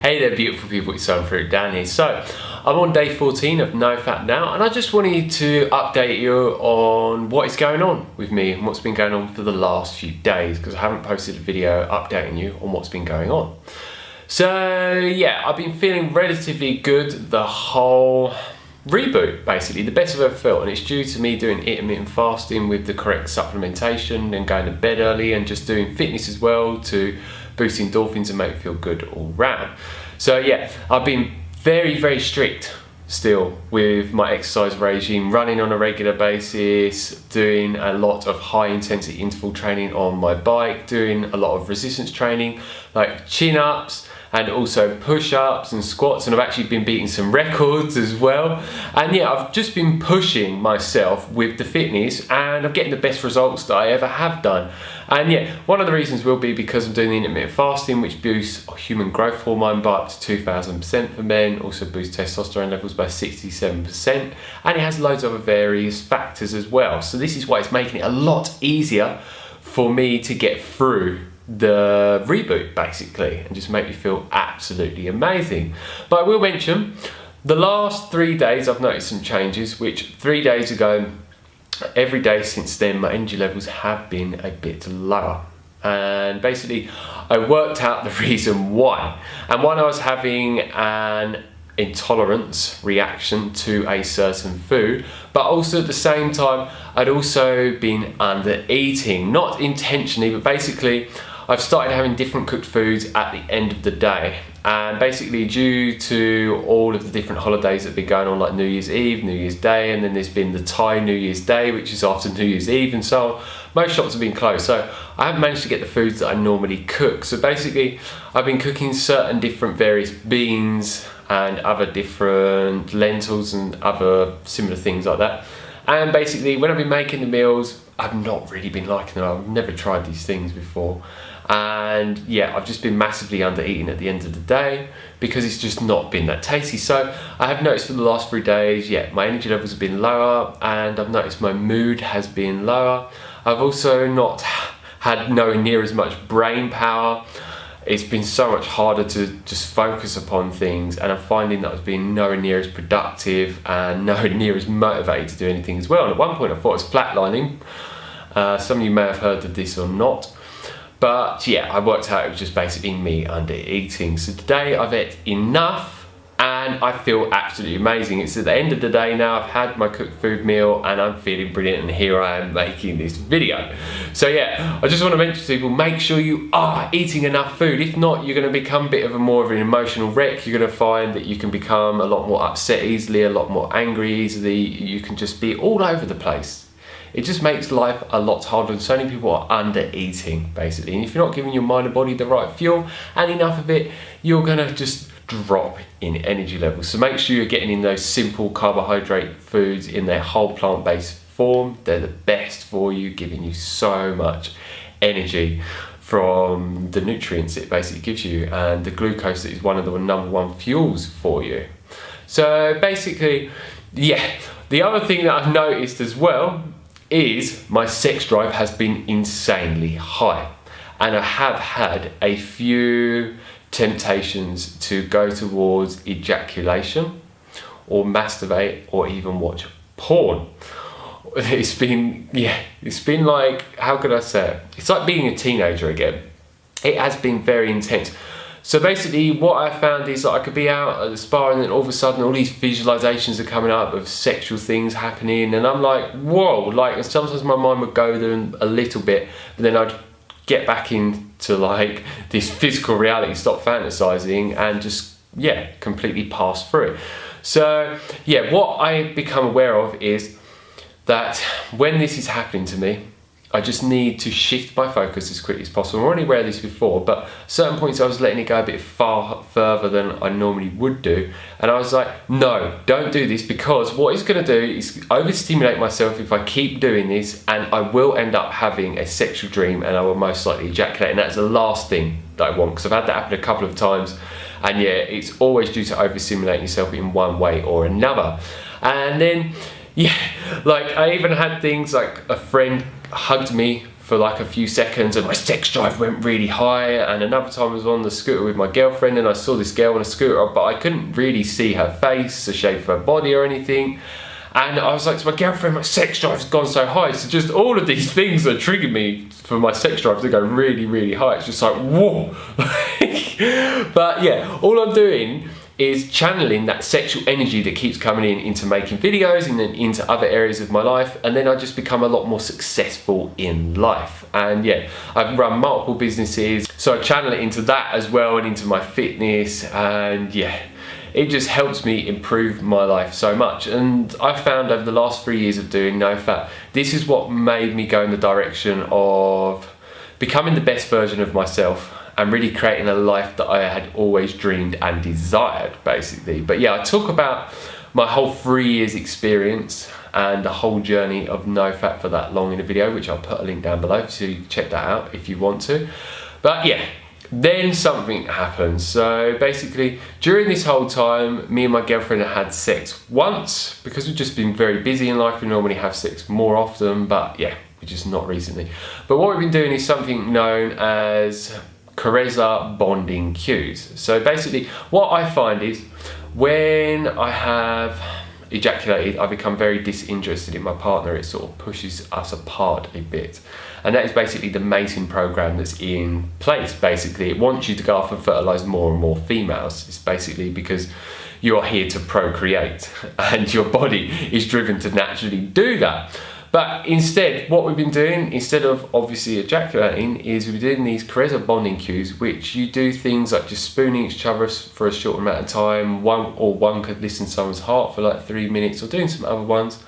Hey there beautiful people, it's Fruit Dan here. So, I'm on day 14 of NOFAP now, and I just wanted to update you on what is going on with me and what's been going on for the last few days, because I haven't posted a video updating you on what's been going on. So yeah, I've been feeling relatively good the whole reboot, basically, the best I've ever felt, and it's due to me doing intermittent fasting with the correct supplementation and going to bed early and just doing fitness as well to boost endorphins and make me feel good all round. So yeah, I've been very strict still with my exercise regime, running on a regular basis, doing a lot of high intensity interval training on my bike, doing a lot of resistance training like chin-ups and also push-ups and squats, and I've actually been beating some records as well. And yeah, I've just been pushing myself with the fitness and I'm getting the best results that I ever have done. And yeah, one of the reasons will be because I'm doing the intermittent fasting, which boosts human growth hormone by up to 2000% for men, also boosts testosterone levels by 67%, and it has loads of other various factors as well. So this is why it's making it a lot easier for me to get through the reboot, basically, and just make me feel absolutely amazing. But I will mention, the last 3 days I've noticed some changes, which 3 days ago, every day since then, my energy levels have been a bit lower. And basically, I worked out the reason why. And one, I was having an intolerance reaction to a certain food, but also at the same time, I'd also been under eating, not intentionally, but basically, I've started having different cooked foods at the end of the day. And basically, due to all of the different holidays that have been going on, like New Year's Eve, New Year's Day, and then there's been the Thai New Year's Day, which is after New Year's Eve, and so on, most shops have been closed. So I haven't managed to get the foods that I normally cook. So basically, I've been cooking certain different various beans and other different lentils and other similar things like that. And basically, when I've been making the meals, I've not really been liking them. I've never tried these things before. And yeah, I've just been massively under eating at the end of the day because it's just not been that tasty. So I have noticed for the last 3 days, yeah, my energy levels have been lower, and I've noticed my mood has been lower. I've also not had nowhere near as much brain power. It's been so much harder to just focus upon things, and I'm finding that I was being nowhere near as productive and nowhere near as motivated to do anything as well. And at one point I thought it was flatlining. Some of you may have heard of this or not. But yeah, I worked out it was just basically me under eating. So today I've ate enough and I feel absolutely amazing. It's at the end of the day now, I've had my cooked food meal and I'm feeling brilliant, and here I am making this video. So yeah, I just want to mention to people, make sure you are eating enough food. If not, you're going to become a bit of more of an emotional wreck. You're going to find that you can become a lot more upset easily, a lot more angry easily. You can just be all over the place. It just makes life a lot harder, and so many people are under eating, basically. And if you're not giving your mind and body the right fuel and enough of it, you're gonna just drop in energy levels. So make sure you're getting in those simple carbohydrate foods in their whole plant-based form. They're the best for you, giving you so much energy from the nutrients it basically gives you, and the glucose that is one of the #1 fuels for you. So basically, yeah, the other thing that I've noticed as well is my sex drive has been insanely high, and I have had a few temptations to go towards ejaculation or masturbate or even watch porn. It's been like, how could I say it? It's like being a teenager again. It has been very intense. So basically what I found is that I could be out at the spa and then all of a sudden all these visualizations are coming up of sexual things happening, and I'm like, whoa, like sometimes my mind would go there a little bit, but then I'd get back into like this physical reality, stop fantasizing, and just, yeah, completely pass through it. So yeah, what I become aware of is that when this is happening to me, I just need to shift my focus as quickly as possible. I'm already aware of this before, but at certain points I was letting it go a bit far further than I normally would do. And I was like, no, don't do this, because what it's gonna do is overstimulate myself if I keep doing this, and I will end up having a sexual dream and I will most likely ejaculate. And that's the last thing that I want, because I've had that happen a couple of times. And yeah, it's always due to overstimulating yourself in one way or another. And then, yeah, like I even had things like a friend hugged me for like a few seconds and my sex drive went really high. And another time I was on the scooter with my girlfriend and I saw this girl on a scooter, but I couldn't really see her face, the shape of her body or anything. And I was like to my girlfriend, my sex drive's gone so high. So just all of these things that triggered me for my sex drive to go really, really high. It's just like, whoa. But yeah, all I'm doing is channeling that sexual energy that keeps coming in into making videos and then into other areas of my life, and then I just become a lot more successful in life. And yeah, I've run multiple businesses, so I channel it into that as well and into my fitness, and yeah, it just helps me improve my life so much. And I've found over the last 3 years of doing NoFap, this is what made me go in the direction of becoming the best version of myself and really creating a life that I had always dreamed and desired, basically. But yeah, I talk about my whole 3 years experience and the whole journey of NoFap for that long in a video, which I'll put a link down below, so you can check that out if you want to. But yeah, then something happened. So basically, during this whole time, me and my girlfriend had sex once, because we've just been very busy in life. We normally have sex more often, but yeah, we're just not recently. But what we've been doing is something known as Carezza bonding cues. So basically what I find is when I have ejaculated, I become very disinterested in my partner. It sort of pushes us apart a bit, and that is basically the mating program that's in place. Basically it wants you to go off and fertilize more and more females. It's basically because you are here to procreate and your body is driven to naturally do that. But instead, what we've been doing, instead of obviously ejaculating, is we're doing these Carezza bonding cues, which you do things like just spooning each other for a short amount of time. One could listen to someone's heart for like 3 minutes, or doing some other ones.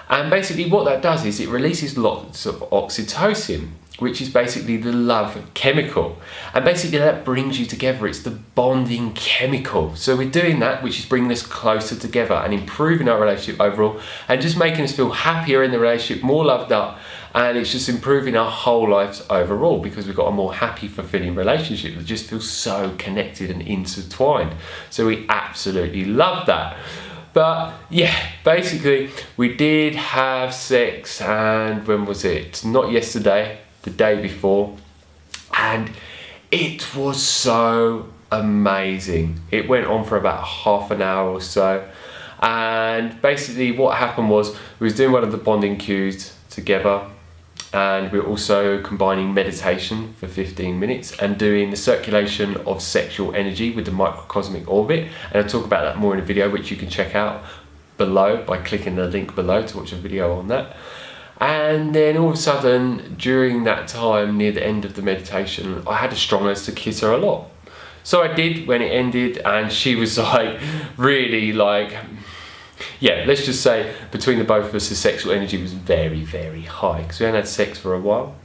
And basically what that does is it releases lots of oxytocin, which is basically the love chemical. And basically that brings you together. It's the bonding chemical. So we're doing that, which is bringing us closer together and improving our relationship overall, and just making us feel happier in the relationship, more loved up. And it's just improving our whole lives overall, because we've got a more happy, fulfilling relationship that just feels so connected and intertwined. So we absolutely love that. But yeah, basically we did have sex, and when was it? Not yesterday, the day before, and it was so amazing. It went on for about half an hour or so, and basically what happened was we was doing one of the bonding cues together, and we're also combining meditation for 15 minutes and doing the circulation of sexual energy with the microcosmic orbit. And I'll talk about that more in a video, which you can check out below by clicking the link below to watch a video on that. And then all of a sudden, during that time, near the end of the meditation, I had a strong urge to kiss her a lot. So I did when it ended, and she was like, really like, yeah, let's just say between the both of us, the sexual energy was very, very high, because we hadn't had sex for a while.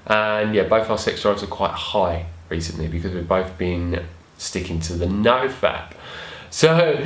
And yeah, both our sex drives are quite high recently, because we've both been sticking to the NoFap. So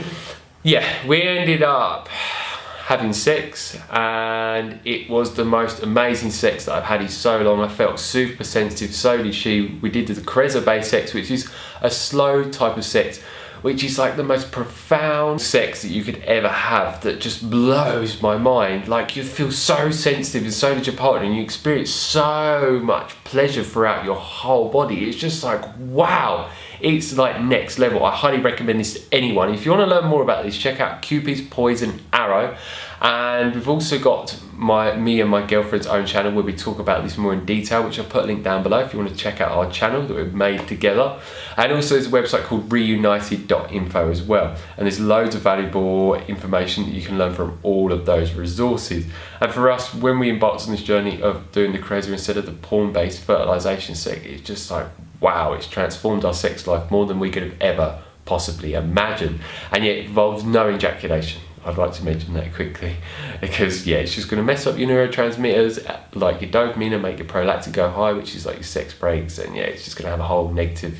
yeah, we ended up having sex, and it was the most amazing sex that I've had in so long. I felt super sensitive, so did she. We did the Carezza based sex, which is a slow type of sex, which is like the most profound sex that you could ever have, that just blows my mind. Like, you feel so sensitive, and so did your partner, and you experience so much pleasure throughout your whole body. It's just like, wow, it's like next level. I highly recommend this to anyone. If you want to learn more about this, check out Cupid's Poison Arrow. And we've also got me and my girlfriend's own channel where we talk about this more in detail, which I'll put a link down below if you want to check out our channel that we've made together. And also there's a website called reunited.info as well, and there's loads of valuable information that you can learn from all of those resources. And for us, when we embarked on this journey of doing the Carezza instead of the porn-based fertilization sex, it's just like, wow, it's transformed our sex life more than we could have ever possibly imagined. And yet it involves no ejaculation. I'd like to mention that quickly, because yeah, it's just going to mess up your neurotransmitters like your dopamine and make your prolactin go high, which is like your sex breaks, and yeah, it's just going to have a whole negative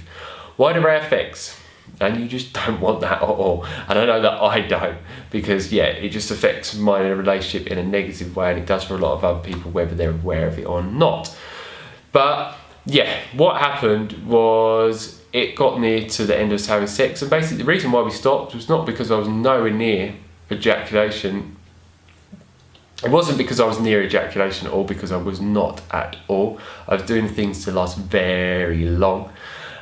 wide array of effects, and you just don't want that at all. And I know that I don't, because yeah, it just affects my relationship in a negative way, and it does for a lot of other people, whether they're aware of it or not. But yeah, what happened was it got near to the end of us having sex, and basically the reason why we stopped was not because I was nowhere near ejaculation. It wasn't because I was near ejaculation at all, because I was not at all. I was doing things to last very long,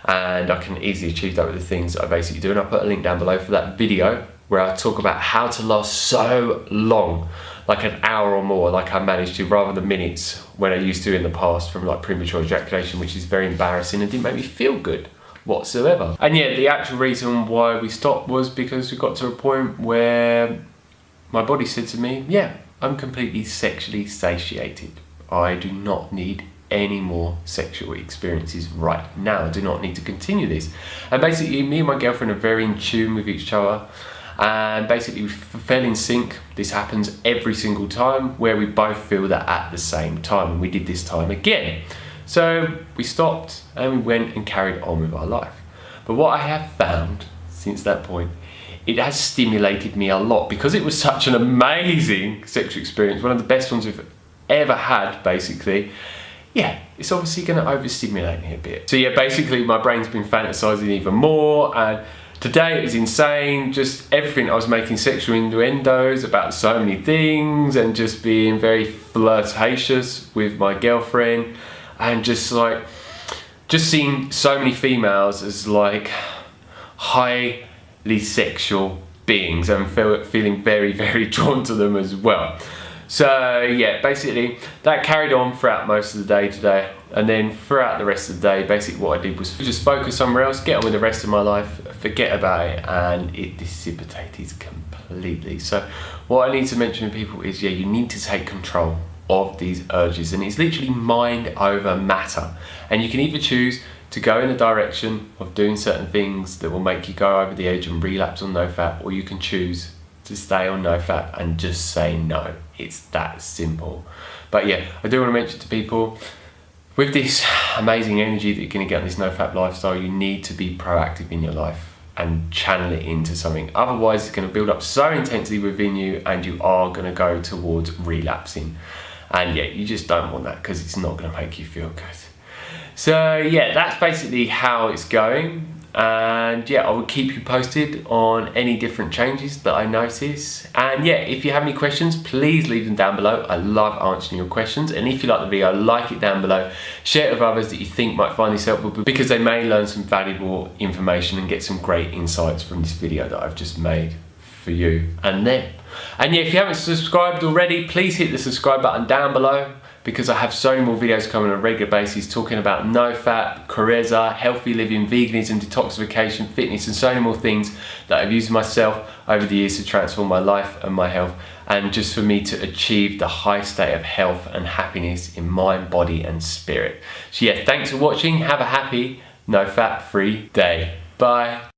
and I can easily achieve that with the things that I basically do. And I'll put a link down below for that video where I talk about how to last so long, like an hour or more, like I managed to, rather than minutes when I used to in the past from like premature ejaculation, which is very embarrassing and didn't make me feel good whatsoever. And yeah, the actual reason why we stopped was because we got to a point where my body said to me, yeah, I'm completely sexually satiated. I do not need any more sexual experiences right now. I do not need to continue this. And basically, me and my girlfriend are very in tune with each other, and basically we fell in sync. This happens every single time, where we both feel that at the same time, and we did this time again. So we stopped and we went and carried on with our life. But what I have found since that point, it has stimulated me a lot, because it was such an amazing sexual experience, one of the best ones we've ever had, basically. Yeah, it's obviously going to overstimulate me a bit. So yeah, basically my brain's been fantasizing even more, and today it was insane. Just everything. I was making sexual innuendos about so many things, and just being very flirtatious with my girlfriend, and just seeing so many females as like highly sexual beings, and feeling very, very drawn to them as well. So yeah, basically that carried on throughout most of the day today, and then throughout the rest of the day, basically what I did was just focus somewhere else, get on with the rest of my life, forget about it, and it dissipated completely. So what I need to mention to people is, yeah, you need to take control of these urges, and it's literally mind over matter. And you can either choose to go in the direction of doing certain things that will make you go over the edge and relapse on NoFap, or you can choose to stay on NoFap and just say no. It's that simple. But yeah, I do want to mention to people, with this amazing energy that you're going to get on this NoFap lifestyle, you need to be proactive in your life and channel it into something. Otherwise, it's going to build up so intensely within you, and you are going to go towards relapsing. And yeah, you just don't want that, because it's not going to make you feel good. So yeah, that's basically how it's going. And yeah, I will keep you posted on any different changes that I notice. And yeah, if you have any questions, please leave them down below. I love answering your questions. And if you like the video, like it down below. Share it with others that you think might find this helpful, because they may learn some valuable information and get some great insights from this video that I've just made for you and them. And yeah, if you haven't subscribed already, please hit the subscribe button down below, because I have so many more videos coming on a regular basis talking about NoFap, Careza, healthy living, veganism, detoxification, fitness, and so many more things that I've used myself over the years to transform my life and my health, and just for me to achieve the high state of health and happiness in mind, body, and spirit. So yeah, thanks for watching. Have a happy NoFap free day. Bye.